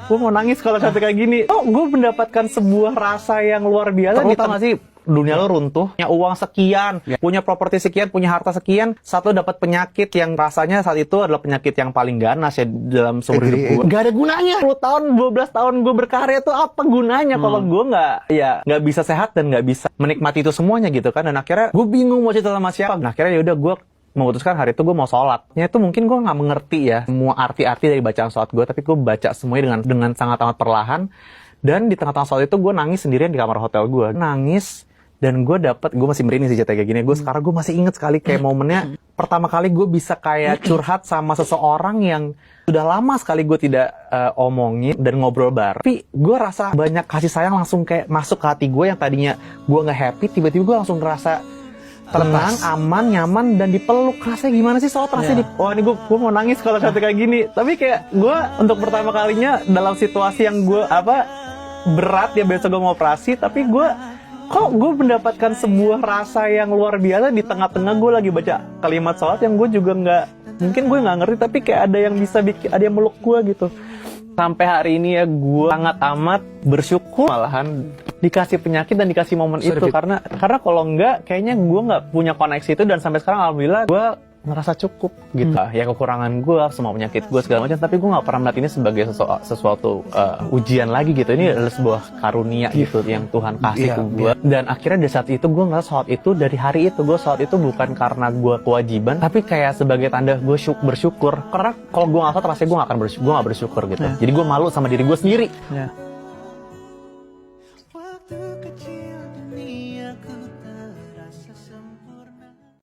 gue mau nangis kalau sampai kayak gini. Oh, gue mendapatkan sebuah rasa yang luar biasa. Lo tau gak sih, dunia lo runtuh, punya uang sekian, punya properti sekian, punya harta sekian, saat lo dapat penyakit yang rasanya saat itu adalah penyakit yang paling ganas ya dalam seumur hidup gue. Gak ada gunanya. 10 tahun, 12 tahun gue berkarya tuh apa gunanya kalau gue nggak bisa sehat dan nggak bisa menikmati itu semuanya gitu kan. Dan akhirnya gue bingung mau cerita sama siapa. Nah, akhirnya yaudah gue memutuskan hari itu gue mau sholatnya itu mungkin gue nggak mengerti ya semua arti-arti dari bacaan sholat gue, tapi gue baca semuanya dengan sangat amat perlahan. Dan di tengah-tengah sholat itu gue nangis sendirian di kamar hotel gue, nangis. Dan gue masih merinding sih kayak gini. Sekarang gue masih inget sekali kayak momennya pertama kali gue bisa kayak curhat sama seseorang yang sudah lama sekali gue tidak omongin dan ngobrol bareng. Tapi gue rasa banyak kasih sayang langsung kayak masuk ke hati gue yang tadinya gue nggak happy, tiba-tiba gue langsung ngerasa tenang, aman, nyaman, dan dipeluk. Rasanya gimana sih soal rasanya wah ini gue mau nangis kalau sampai kayak gini. Tapi kayak gue untuk pertama kalinya dalam situasi yang gue berat ya, besok gue mau operasi, tapi gue mendapatkan sebuah rasa yang luar biasa di tengah-tengah gue lagi baca kalimat sholat yang gue juga mungkin gue nggak ngerti, tapi kayak ada yang bisa ada yang meluk gue gitu. Sampai hari ini ya gue sangat amat bersyukur malahan dikasih penyakit dan dikasih momen itu, karena kalau enggak kayaknya gue nggak punya koneksi itu. Dan sampai sekarang alhamdulillah gue ngerasa cukup gitu. Ya kekurangan gue, semua penyakit gue segala macam, tapi gue nggak pernah melihat ini sebagai sesuatu ujian lagi gitu. Ini adalah sebuah karunia gitu yang Tuhan kasih ke gue. Dan akhirnya dari saat itu gue ngerasa sholat itu, dari hari itu gue sholat itu bukan karena gue kewajiban, tapi kayak sebagai tanda gue bersyukur. Karena kalau gue nggak sholat rasanya gue nggak bersyukur gitu. Jadi gue malu sama diri gue sendiri.